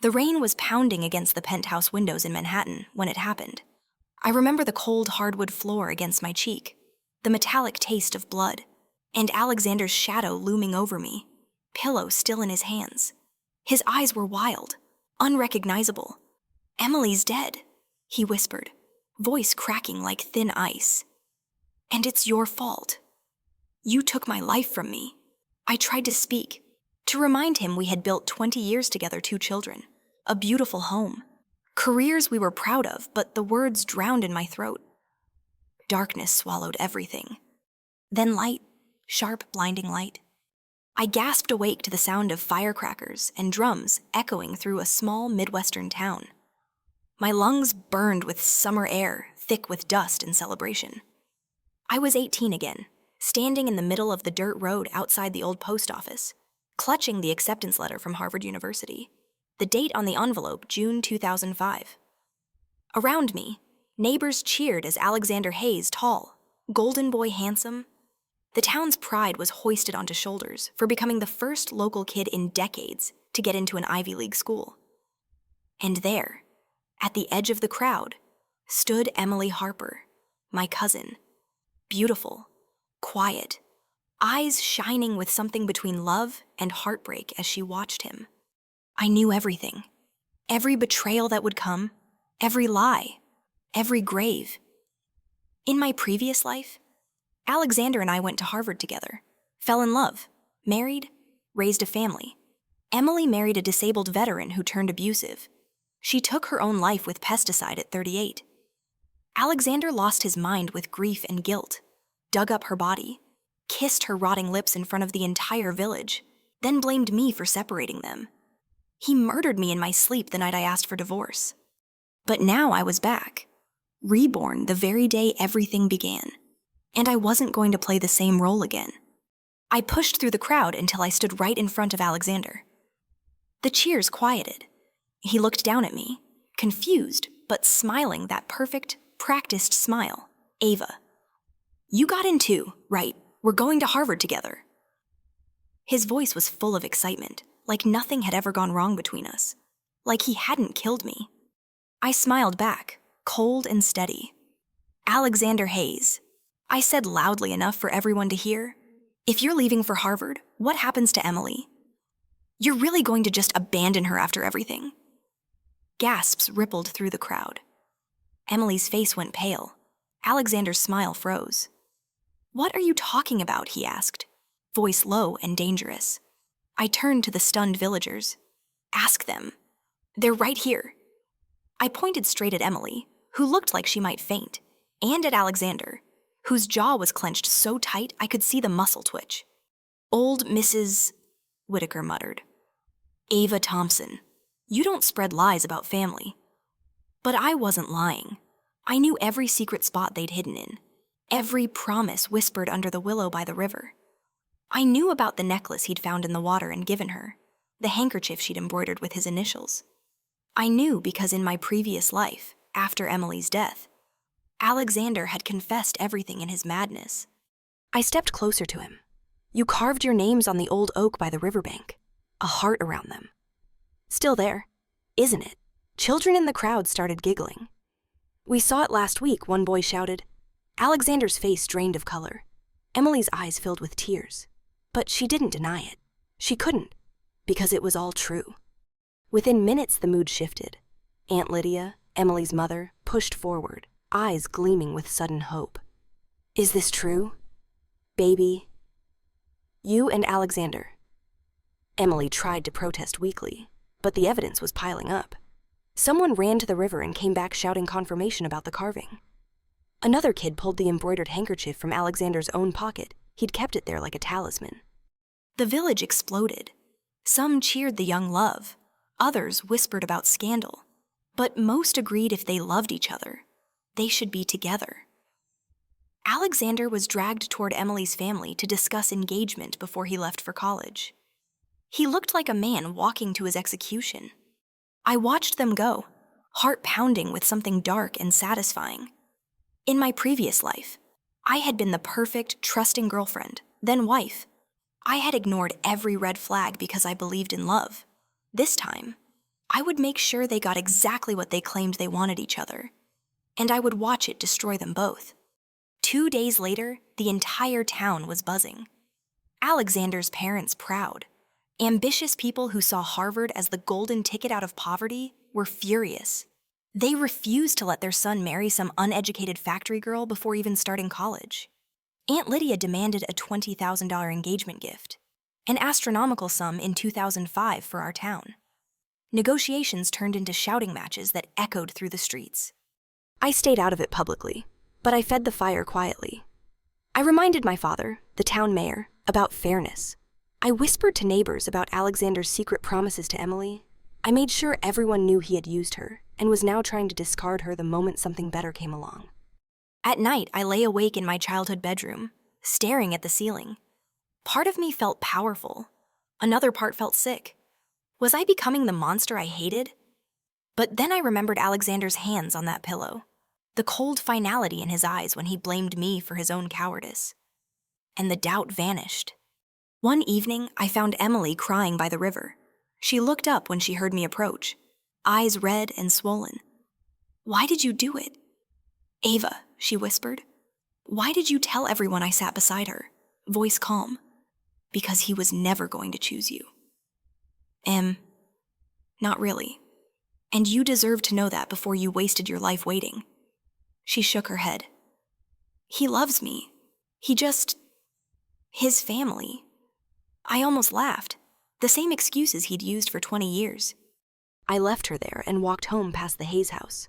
The rain was pounding against the penthouse windows in Manhattan when it happened. I remember the cold hardwood floor against my cheek, the metallic taste of blood, and Alexander's shadow looming over me, pillow still in his hands. His eyes were wild, unrecognizable. "Emily's dead," he whispered, voice cracking like thin ice. "And it's your fault. You took my life from me." I tried to speak, to remind him we had built 20 years together, 2 children, a beautiful home, careers we were proud of, but the words drowned in my throat. Darkness swallowed everything. Then light, sharp, blinding light. I gasped awake to the sound of firecrackers and drums echoing through a small Midwestern town. My lungs burned with summer air, thick with dust and celebration. I was 18 again, standing in the middle of the dirt road outside the old post office, clutching the acceptance letter from Harvard University. The date on the envelope, June 2005. Around me, neighbors cheered as Alexander Hayes, tall, golden boy handsome. The town's pride was hoisted onto shoulders for becoming the first local kid in decades to get into an Ivy League school. And there, at the edge of the crowd, stood Emily Harper, my cousin, beautiful, quiet, eyes shining with something between love and heartbreak as she watched him. I knew everything, every betrayal that would come, every lie, every grave. In my previous life, Alexander and I went to Harvard together, fell in love, married, raised a family. Emily married a disabled veteran who turned abusive. She took her own life with pesticide at 38. Alexander lost his mind with grief and guilt, dug up her body, kissed her rotting lips in front of the entire village, then blamed me for separating them. He murdered me in my sleep the night I asked for divorce. But now I was back, reborn the very day everything began, and I wasn't going to play the same role again. I pushed through the crowd until I stood right in front of Alexander. The cheers quieted. He looked down at me, confused but smiling that perfect, practiced smile. "Ava, you got in too, right? We're going to Harvard together." His voice was full of excitement, like nothing had ever gone wrong between us, like he hadn't killed me. I smiled back, cold and steady. "Alexander Hayes," I said loudly enough for everyone to hear, "if you're leaving for Harvard, what happens to Emily? You're really going to just abandon her after everything?" Gasps rippled through the crowd. Emily's face went pale. Alexander's smile froze. "What are you talking about?" he asked, voice low and dangerous. I turned to the stunned villagers. "Ask them. They're right here." I pointed straight at Emily, who looked like she might faint, and at Alexander, whose jaw was clenched so tight I could see the muscle twitch. "Old Mrs. Whitaker muttered. "Ava Thompson, you don't spread lies about family." But I wasn't lying. I knew every secret spot they'd hidden in, every promise whispered under the willow by the river. I knew about the necklace he'd found in the water and given her, the handkerchief she'd embroidered with his initials. I knew because in my previous life, after Emily's death, Alexander had confessed everything in his madness. I stepped closer to him. "You carved your names on the old oak by the riverbank, a heart around them. Still there, isn't it?" Children in the crowd started giggling. "We saw it last week," one boy shouted. Alexander's face drained of color. Emily's eyes filled with tears. But she didn't deny it. She couldn't, because it was all true. Within minutes, the mood shifted. Aunt Lydia, Emily's mother, pushed forward, eyes gleaming with sudden hope. "Is this true? Baby? You and Alexander?" Emily tried to protest weakly, but the evidence was piling up. Someone ran to the river and came back shouting confirmation about the carving. Another kid pulled the embroidered handkerchief from Alexander's own pocket. He'd kept it there like a talisman. The village exploded. Some cheered the young love. Others whispered about scandal. But most agreed if they loved each other, they should be together. Alexander was dragged toward Emily's family to discuss engagement before he left for college. He looked like a man walking to his execution. I watched them go, heart pounding with something dark and satisfying. In my previous life, I had been the perfect, trusting girlfriend, then wife. I had ignored every red flag because I believed in love. This time, I would make sure they got exactly what they claimed they wanted each other, and I would watch it destroy them both. 2 days later, the entire town was buzzing. Alexander's parents proud. Ambitious people who saw Harvard as the golden ticket out of poverty were furious. They refused to let their son marry some uneducated factory girl before even starting college. Aunt Lydia demanded a $20,000 engagement gift, an astronomical sum in 2005 for our town. Negotiations turned into shouting matches that echoed through the streets. I stayed out of it publicly, but I fed the fire quietly. I reminded my father, the town mayor, about fairness. I whispered to neighbors about Alexander's secret promises to Emily. I made sure everyone knew he had used her and was now trying to discard her the moment something better came along. At night, I lay awake in my childhood bedroom, staring at the ceiling. Part of me felt powerful. Another part felt sick. Was I becoming the monster I hated? But then I remembered Alexander's hands on that pillow, the cold finality in his eyes when he blamed me for his own cowardice. And the doubt vanished. One evening, I found Emily crying by the river. She looked up when she heard me approach, eyes red and swollen. "Why did you do it?" "Ava," she whispered. "Why did you tell everyone I sat beside her?" Voice calm. "Because he was never going to choose you." Not really. And you deserve to know that before you wasted your life waiting." She shook her head. "He loves me. His family." I almost laughed. The same excuses he'd used for 20 years. I left her there and walked home past the Hayes house.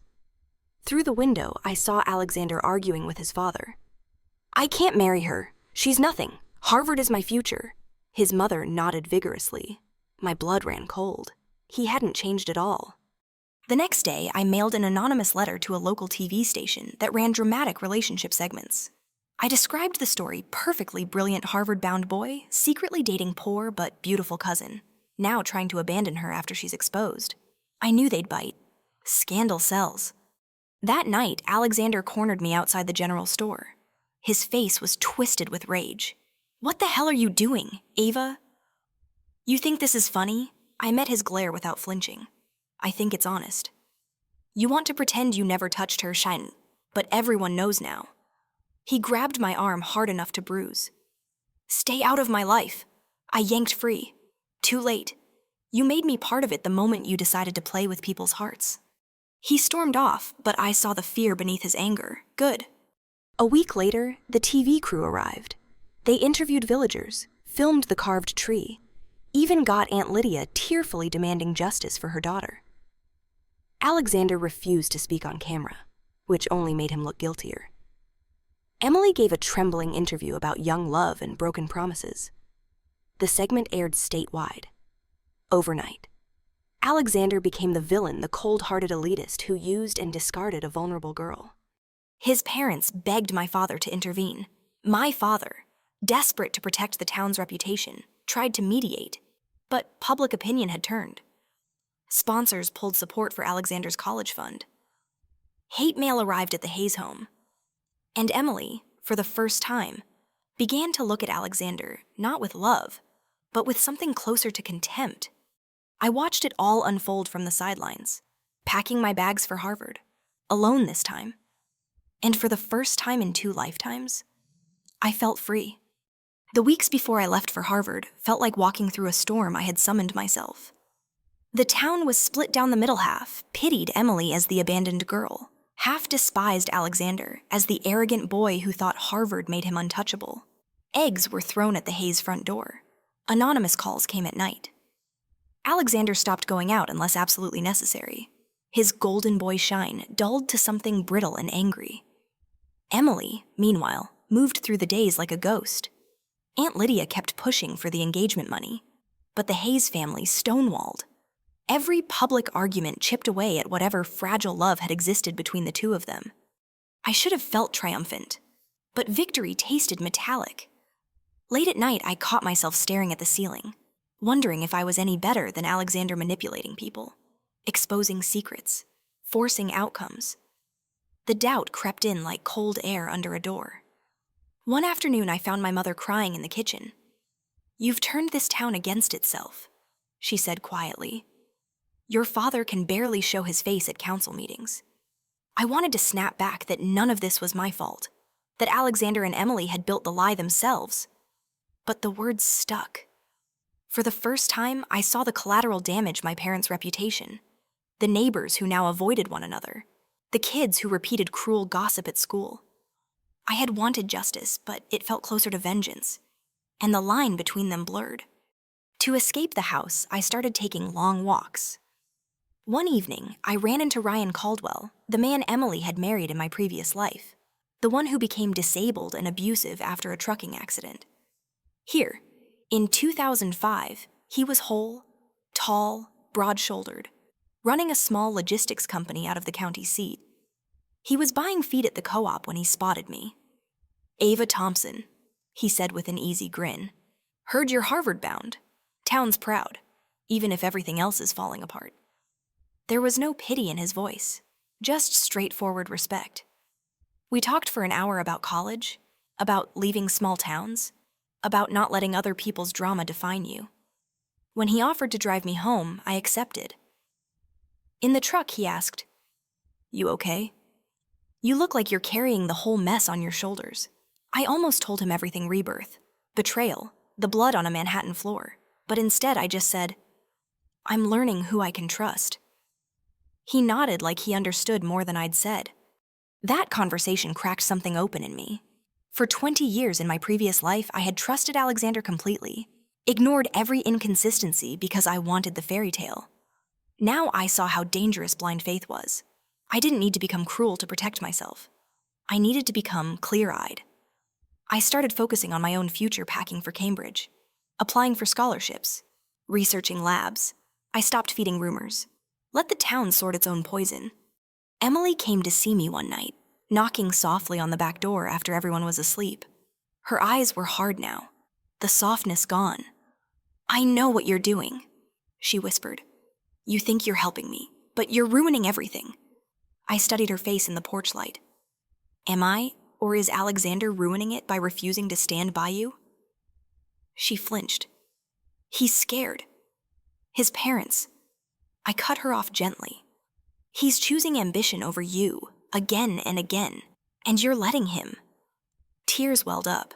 Through the window, I saw Alexander arguing with his father. "I can't marry her. She's nothing. Harvard is my future." His mother nodded vigorously. My blood ran cold. He hadn't changed at all. The next day, I mailed an anonymous letter to a local TV station that ran dramatic relationship segments. I described the story: perfectly brilliant Harvard-bound boy, secretly dating poor but beautiful cousin, now trying to abandon her after she's exposed. I knew they'd bite. Scandal sells. That night, Alexander cornered me outside the general store. His face was twisted with rage. "What the hell are you doing, Ava?" "You think this is funny?" I met his glare without flinching. "I think it's honest. You want to pretend you never touched her shine, but everyone knows now." He grabbed my arm hard enough to bruise. "Stay out of my life." I yanked free. "Too late. You made me part of it the moment you decided to play with people's hearts." He stormed off, but I saw the fear beneath his anger. Good. A week later, the TV crew arrived. They interviewed villagers, filmed the carved tree, even got Aunt Lydia tearfully demanding justice for her daughter. Alexander refused to speak on camera, which only made him look guiltier. Emily gave a trembling interview about young love and broken promises. The segment aired statewide. Overnight, Alexander became the villain, the cold-hearted elitist who used and discarded a vulnerable girl. His parents begged my father to intervene. My father, desperate to protect the town's reputation, tried to mediate, but public opinion had turned. Sponsors pulled support for Alexander's college fund. Hate mail arrived at the Hayes home. And Emily, for the first time, began to look at Alexander not with love, but with something closer to contempt. I watched it all unfold from the sidelines, packing my bags for Harvard, alone this time. And for the first time in 2 lifetimes, I felt free. The weeks before I left for Harvard felt like walking through a storm I had summoned myself. The town was split down the middle half, pitied Emily as the abandoned girl, half despised Alexander as the arrogant boy who thought Harvard made him untouchable. Eggs were thrown at the Hayes front door. Anonymous calls came at night. Alexander stopped going out unless absolutely necessary. His golden boy shine dulled to something brittle and angry. Emily, meanwhile, moved through the days like a ghost. Aunt Lydia kept pushing for the engagement money, but the Hayes family stonewalled. Every public argument chipped away at whatever fragile love had existed between the two of them. I should have felt triumphant, but victory tasted metallic. Late at night, I caught myself staring at the ceiling, wondering if I was any better than Alexander manipulating people, exposing secrets, forcing outcomes. The doubt crept in like cold air under a door. One afternoon, I found my mother crying in the kitchen. "You've turned this town against itself," she said quietly. Your father can barely show his face at council meetings." I wanted to snap back that none of this was my fault, that Alexander and Emily had built the lie themselves. But the words stuck. For the first time, I saw the collateral damage my parents' reputation. The neighbors who now avoided one another. The kids who repeated cruel gossip at school. I had wanted justice, but it felt closer to vengeance, and the line between them blurred. To escape the house, I started taking long walks. One evening, I ran into Ryan Caldwell, the man Emily had married in my previous life, the one who became disabled and abusive after a trucking accident. Here, in 2005, he was whole, tall, broad-shouldered, running a small logistics company out of the county seat. He was buying feed at the co-op when he spotted me. "Ava Thompson," he said with an easy grin. "Heard you're Harvard-bound. Town's proud, even if everything else is falling apart." There was no pity in his voice, just straightforward respect. We talked for an hour about college, about leaving small towns, about not letting other people's drama define you. When he offered to drive me home, I accepted. In the truck, he asked, "You okay? You look like you're carrying the whole mess on your shoulders." I almost told him everything rebirth, betrayal, the blood on a Manhattan floor, but instead I just said, "I'm learning who I can trust." He nodded like he understood more than I'd said. That conversation cracked something open in me. For 20 years in my previous life, I had trusted Alexander completely, ignored every inconsistency because I wanted the fairy tale. Now I saw how dangerous blind faith was. I didn't need to become cruel to protect myself. I needed to become clear-eyed. I started focusing on my own future, packing for Cambridge, applying for scholarships, researching labs. I stopped feeding rumors. Let the town sort its own poison. Emily came to see me one night, knocking softly on the back door after everyone was asleep. Her eyes were hard now, the softness gone. "I know what you're doing," she whispered. "You think you're helping me, but you're ruining everything." I studied her face in the porch light. "Am I, or is Alexander ruining it by refusing to stand by you?" She flinched. "He's scared. His parents." I cut her off gently. "He's choosing ambition over you, again and again, and you're letting him." Tears welled up,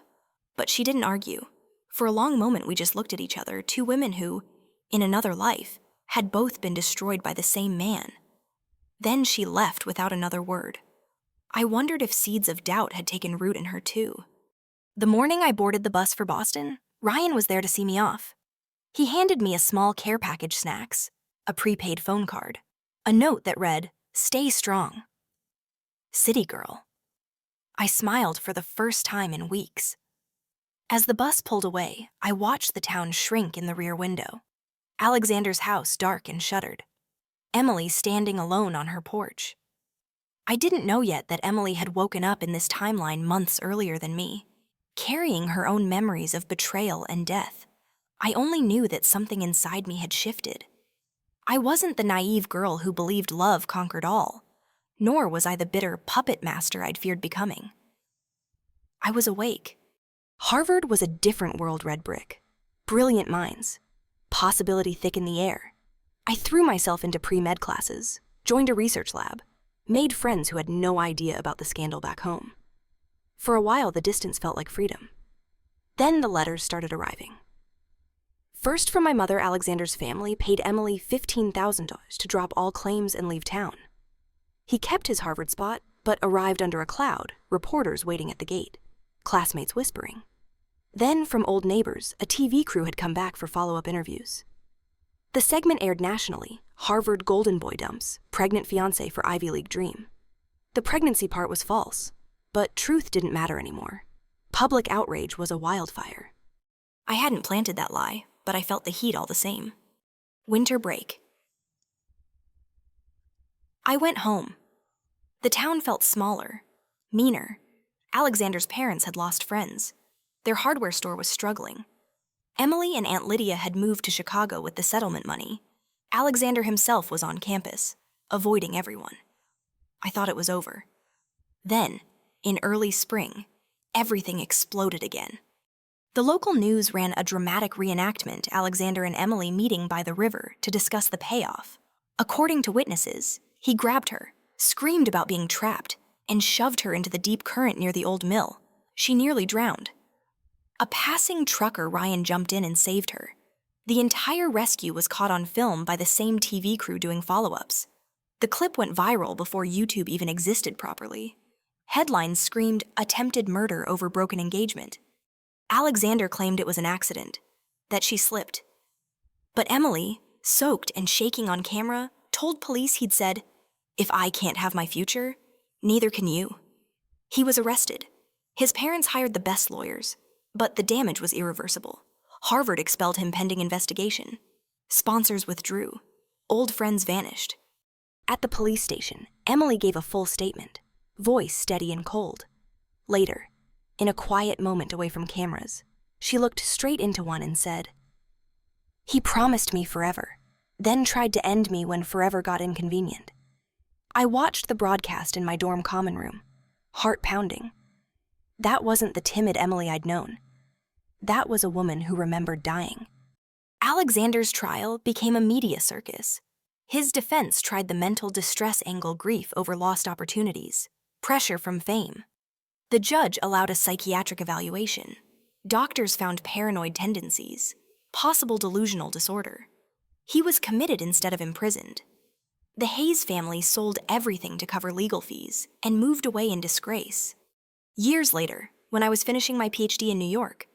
but she didn't argue. For a long moment we just looked at each other, two women who, in another life, had both been destroyed by the same man. Then she left without another word. I wondered if seeds of doubt had taken root in her too. The morning I boarded the bus for Boston, Ryan was there to see me off. He handed me a small care package snacks, a prepaid phone card, a note that read, "Stay strong. City girl." I smiled for the first time in weeks. As the bus pulled away, I watched the town shrink in the rear window. Alexander's house dark and shuttered. Emily standing alone on her porch. I didn't know yet that Emily had woken up in this timeline months earlier than me, carrying her own memories of betrayal and death. I only knew that something inside me had shifted. I wasn't the naive girl who believed love conquered all, nor was I the bitter puppet master I'd feared becoming. I was awake. Harvard was a different world, red brick. Brilliant minds. Possibility thick in the air. I threw myself into pre-med classes, joined a research lab, made friends who had no idea about the scandal back home. For a while, the distance felt like freedom. Then the letters started arriving. First from my mother, Alexander's family paid Emily $15,000 to drop all claims and leave town. He kept his Harvard spot, but arrived under a cloud, reporters waiting at the gate, classmates whispering. Then from old neighbors, a TV crew had come back for follow-up interviews. The segment aired nationally, Harvard Golden Boy dumps, pregnant fiancé for Ivy League dream. The pregnancy part was false, but truth didn't matter anymore. Public outrage was a wildfire. I hadn't planted that lie, but I felt the heat all the same. Winter break. I went home. The town felt smaller, meaner. Alexander's parents had lost friends. Their hardware store was struggling. Emily and Aunt Lydia had moved to Chicago with the settlement money. Alexander himself was on campus, avoiding everyone. I thought it was over. Then, in early spring, everything exploded again. The local news ran a dramatic reenactment, Alexander and Emily meeting by the river to discuss the payoff. According to witnesses, he grabbed her, screamed about being trapped, and shoved her into the deep current near the old mill. She nearly drowned. A passing trucker Ryan jumped in and saved her. The entire rescue was caught on film by the same TV crew doing follow-ups. The clip went viral before YouTube even existed properly. Headlines screamed, "Attempted murder over broken engagement." Alexander claimed it was an accident, that she slipped. But Emily, soaked and shaking on camera, told police he'd said, "If I can't have my future, neither can you." He was arrested. His parents hired the best lawyers, but the damage was irreversible. Harvard expelled him pending investigation. Sponsors withdrew. Old friends vanished. At the police station, Emily gave a full statement, voice steady and cold. Later, in a quiet moment away from cameras, she looked straight into one and said, "He promised me forever, then tried to end me when forever got inconvenient." I watched the broadcast in my dorm common room, heart pounding. That wasn't the timid Emily I'd known. That was a woman who remembered dying. Alexander's trial became a media circus. His defense tried the mental distress angle, grief over lost opportunities, pressure from fame. The judge allowed a psychiatric evaluation. Doctors found paranoid tendencies, possible delusional disorder. He was committed instead of imprisoned. The Hayes family sold everything to cover legal fees and moved away in disgrace. Years later, when I was finishing my PhD in New York,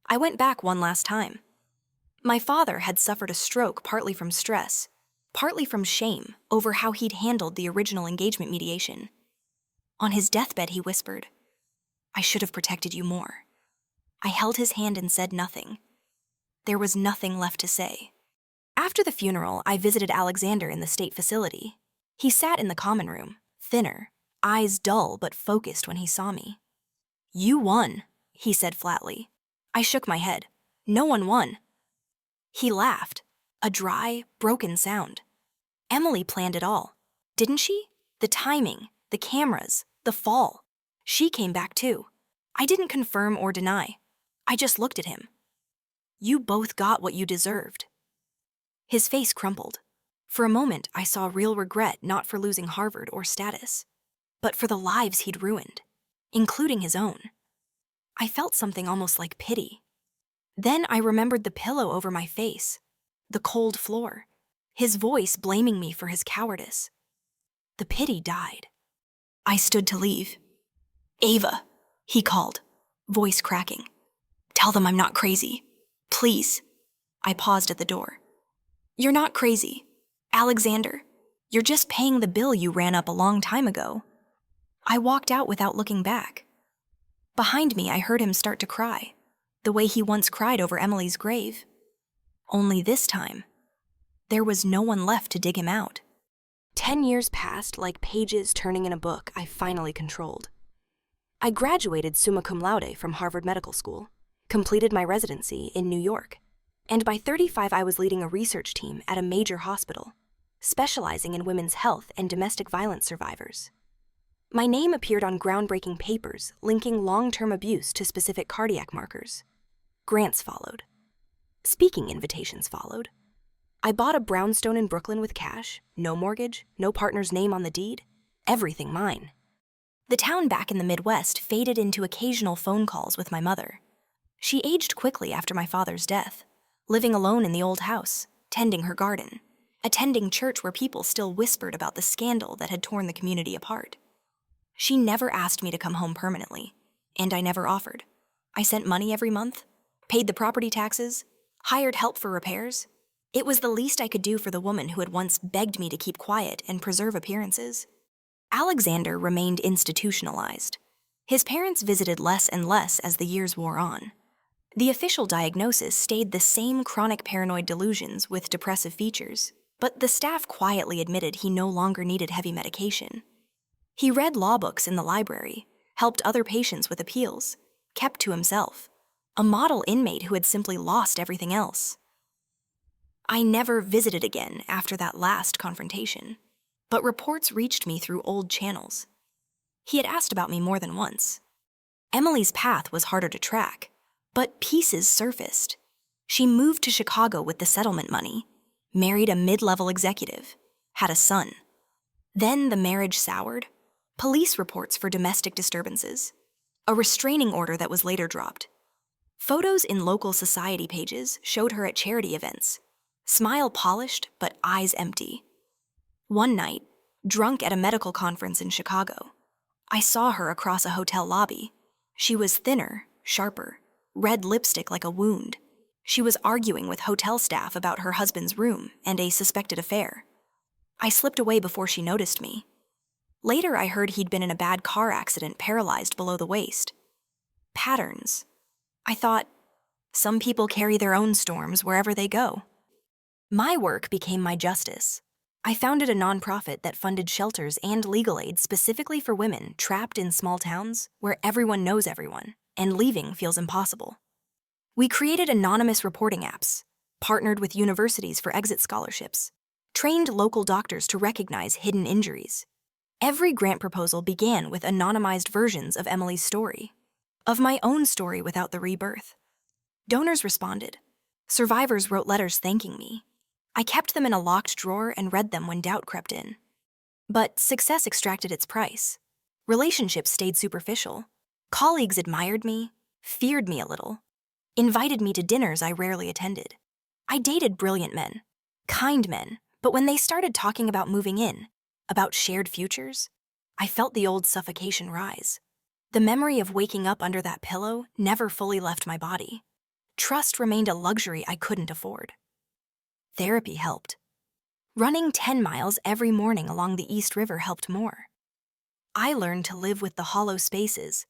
I went back one last time. My father had suffered a stroke partly from stress, partly from shame over how he'd handled the original engagement mediation. On his deathbed, he whispered, "I should have protected you more." I held his hand and said nothing. There was nothing left to say. After the funeral, I visited Alexander in the state facility. He sat in the common room, thinner, eyes dull but focused when he saw me. "You won," he said flatly. I shook my head. "No one won." He laughed, a dry, broken sound. "Emily planned it all, didn't she? The timing, the cameras, the fall. She came back too." I didn't confirm or deny. I just looked at him. "You both got what you deserved." His face crumpled. For a moment, I saw real regret, not for losing Harvard or status, but for the lives he'd ruined, including his own. I felt something almost like pity. Then I remembered the pillow over my face, the cold floor, his voice blaming me for his cowardice. The pity died. I stood to leave. "Ava," he called, voice cracking. "Tell them I'm not crazy. Please." I paused at the door. "You're not crazy. Alexander, you're just paying the bill you ran up a long time ago." I walked out without looking back. Behind me, I heard him start to cry, the way he once cried over Emily's grave. Only this time, there was no one left to dig him out. 10 years passed like pages turning in a book I finally controlled. I graduated summa cum laude from Harvard Medical School, completed my residency in New York, and by 35 I was leading a research team at a major hospital, specializing in women's health and domestic violence survivors. My name appeared on groundbreaking papers linking long-term abuse to specific cardiac markers. Grants followed. Speaking invitations followed. I bought a brownstone in Brooklyn with cash, no mortgage, no partner's name on the deed, everything mine. The town back in the Midwest faded into occasional phone calls with my mother. She aged quickly after my father's death, living alone in the old house, tending her garden, attending church where people still whispered about the scandal that had torn the community apart. She never asked me to come home permanently, and I never offered. I sent money every month, paid the property taxes, hired help for repairs. It was the least I could do for the woman who had once begged me to keep quiet and preserve appearances. Alexander remained institutionalized. His parents visited less and less as the years wore on. The official diagnosis stayed the same chronic paranoid delusions with depressive features, but the staff quietly admitted he no longer needed heavy medication. He read law books in the library, helped other patients with appeals, kept to himself, a model inmate who had simply lost everything else. I never visited again after that last confrontation, but reports reached me through old channels. He had asked about me more than once. Emily's path was harder to track, but pieces surfaced. She moved to Chicago with the settlement money, married a mid-level executive, had a son. Then the marriage soured. Police reports for domestic disturbances. A restraining order that was later dropped. Photos in local society pages showed her at charity events. Smile polished, but eyes empty. One night, drunk at a medical conference in Chicago, I saw her across a hotel lobby. She was thinner, sharper, red lipstick like a wound. She was arguing with hotel staff about her husband's room and a suspected affair. I slipped away before she noticed me. Later, I heard he'd been in a bad car accident, paralyzed below the waist. Patterns. I thought, some people carry their own storms wherever they go. My work became my justice. I founded a nonprofit that funded shelters and legal aid specifically for women trapped in small towns where everyone knows everyone, and leaving feels impossible. We created anonymous reporting apps, partnered with universities for exit scholarships, trained local doctors to recognize hidden injuries. Every grant proposal began with anonymized versions of Emily's story, of my own story without the rebirth. Donors responded. Survivors wrote letters thanking me. I kept them in a locked drawer and read them when doubt crept in. But success extracted its price. Relationships stayed superficial. Colleagues admired me, feared me a little, invited me to dinners I rarely attended. I dated brilliant men, kind men, but when they started talking about moving in, about shared futures, I felt the old suffocation rise. The memory of waking up under that pillow never fully left my body. Trust remained a luxury I couldn't afford. Therapy helped. Running 10 miles every morning along the East River helped more. I learned to live with the hollow spaces.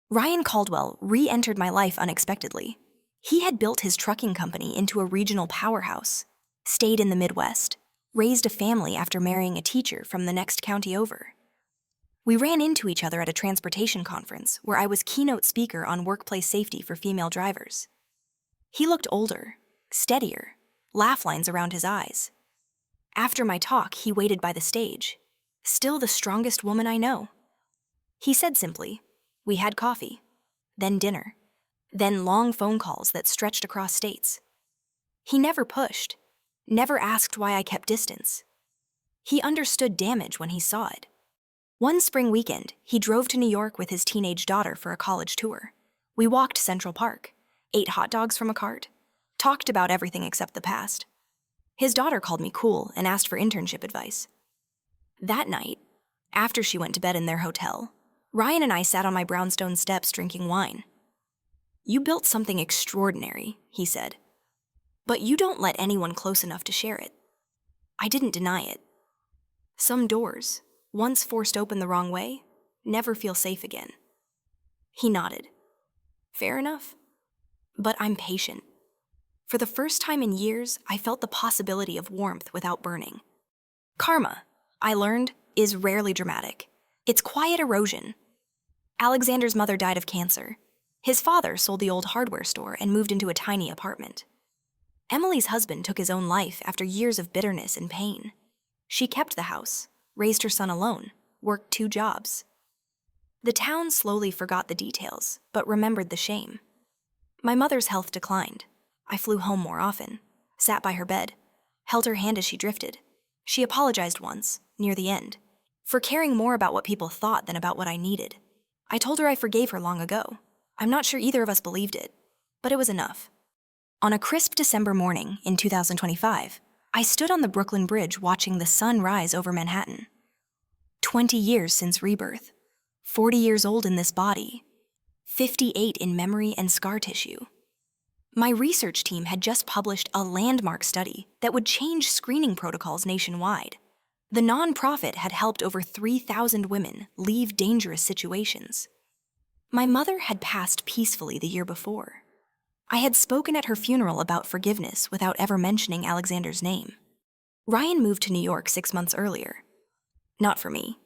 Ryan Caldwell re-entered my life unexpectedly. He had built his trucking company into a regional powerhouse, stayed in the Midwest, raised a family after marrying a teacher from the next county over. We ran into each other at a transportation conference where I was keynote speaker on workplace safety for female drivers. He looked older, steadier, laugh lines around his eyes. After my talk, he waited by the stage, still the strongest woman I know. He said simply, we had coffee, then dinner, then long phone calls that stretched across states. He never pushed, never asked why I kept distance. He understood damage when he saw it. One spring weekend, he drove to New York with his teenage daughter for a college tour. We walked Central Park, ate hot dogs from a cart, talked about everything except the past. His daughter called me cool and asked for internship advice. That night, after she went to bed in their hotel, Ryan and I sat on my brownstone steps drinking wine. You built something extraordinary, he said, but you don't let anyone close enough to share it. I didn't deny it. Some doors, once forced open the wrong way, never feel safe again. He nodded. Fair enough. But I'm patient. For the first time in years, I felt the possibility of warmth without burning. Karma, I learned, is rarely dramatic. It's quiet erosion. Alexander's mother died of cancer. His father sold the old hardware store and moved into a tiny apartment. Emily's husband took his own life after years of bitterness and pain. She kept the house, raised her son alone, worked 2 jobs. The town slowly forgot the details, but remembered the shame. My mother's health declined. I flew home more often, sat by her bed, held her hand as she drifted. She apologized once, near the end, for caring more about what people thought than about what I needed. I told her I forgave her long ago. I'm not sure either of us believed it, but it was enough. On a crisp December morning in 2025, I stood on the Brooklyn Bridge watching the sun rise over Manhattan. 20 years since rebirth, 40 years old in this body, 58 in memory and scar tissue. My research team had just published a landmark study that would change screening protocols nationwide. The nonprofit had helped over 3,000 women leave dangerous situations. My mother had passed peacefully the year before. I had spoken at her funeral about forgiveness without ever mentioning Alexander's name. Ryan moved to New York 6 months earlier. Not for me.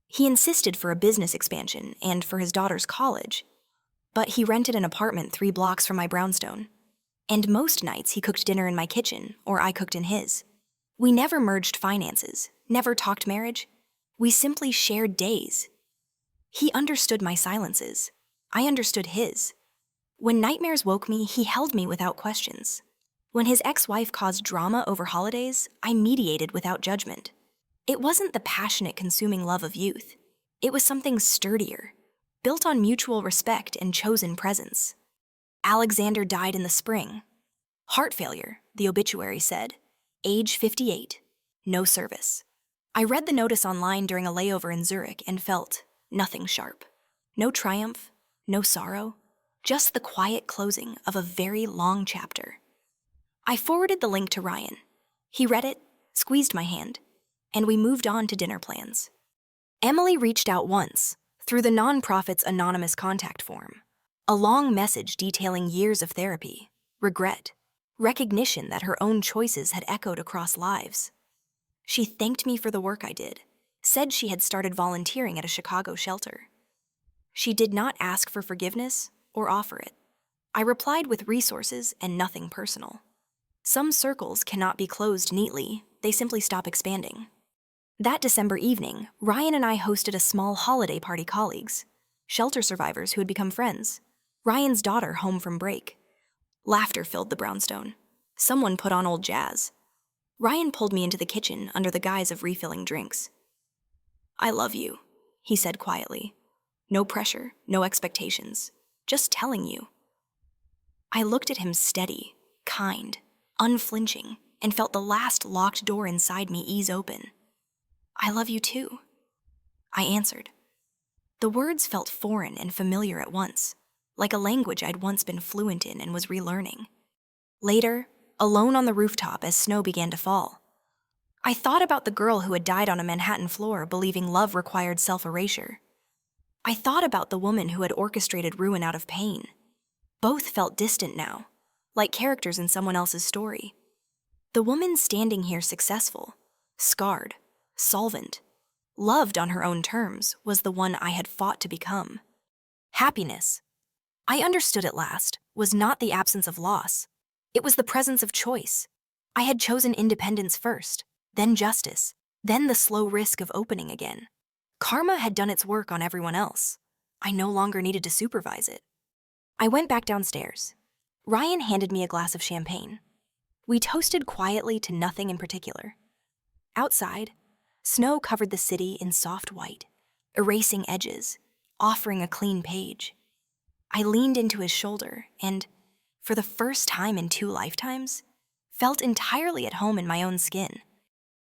He insisted for a business expansion and for his daughter's college, but he rented an apartment 3 blocks from my brownstone. And most nights he cooked dinner in my kitchen, or I cooked in his. We never merged finances, never talked marriage. We simply shared days. He understood my silences. I understood his. When nightmares woke me, he held me without questions. When his ex-wife caused drama over holidays, I mediated without judgment. It wasn't the passionate, consuming love of youth. It was something sturdier, built on mutual respect and chosen presence. Alexander died in the spring. Heart failure, the obituary said. Age 58. No service. I read the notice online during a layover in Zurich and felt nothing sharp. No triumph, no sorrow, just the quiet closing of a very long chapter. I forwarded the link to Ryan. He read it, squeezed my hand, and we moved on to dinner plans. Emily reached out once, through the nonprofit's anonymous contact form. A long message detailing years of therapy, regret, recognition that her own choices had echoed across lives. She thanked me for the work I did, said she had started volunteering at a Chicago shelter. She did not ask for forgiveness or offer it. I replied with resources and nothing personal. Some circles cannot be closed neatly, they simply stop expanding. That December evening, Ryan and I hosted a small holiday party colleagues, shelter survivors who had become friends, Ryan's daughter home from break. Laughter filled the brownstone. Someone put on old jazz. Ryan pulled me into the kitchen under the guise of refilling drinks. "I love you," he said quietly. No pressure, no expectations, just telling you. I looked at him steady, kind, unflinching, and felt the last locked door inside me ease open. "I love you too," I answered. The words felt foreign and familiar at once, like a language I'd once been fluent in and was relearning. Later, alone on the rooftop as snow began to fall, I thought about the girl who had died on a Manhattan floor believing love required self-erasure. I thought about the woman who had orchestrated ruin out of pain. Both felt distant now, like characters in someone else's story. The woman standing here successful, scarred, solvent, loved on her own terms was the one I had fought to become. Happiness, I understood at last, was not the absence of loss. It was the presence of choice. I had chosen independence first, then justice, then the slow risk of opening again. Karma had done its work on everyone else. I no longer needed to supervise it. I went back downstairs. Ryan handed me a glass of champagne. We toasted quietly to nothing in particular. Outside, snow covered the city in soft white, erasing edges, offering a clean page. I leaned into his shoulder and, for the first time in 2 lifetimes, felt entirely at home in my own skin.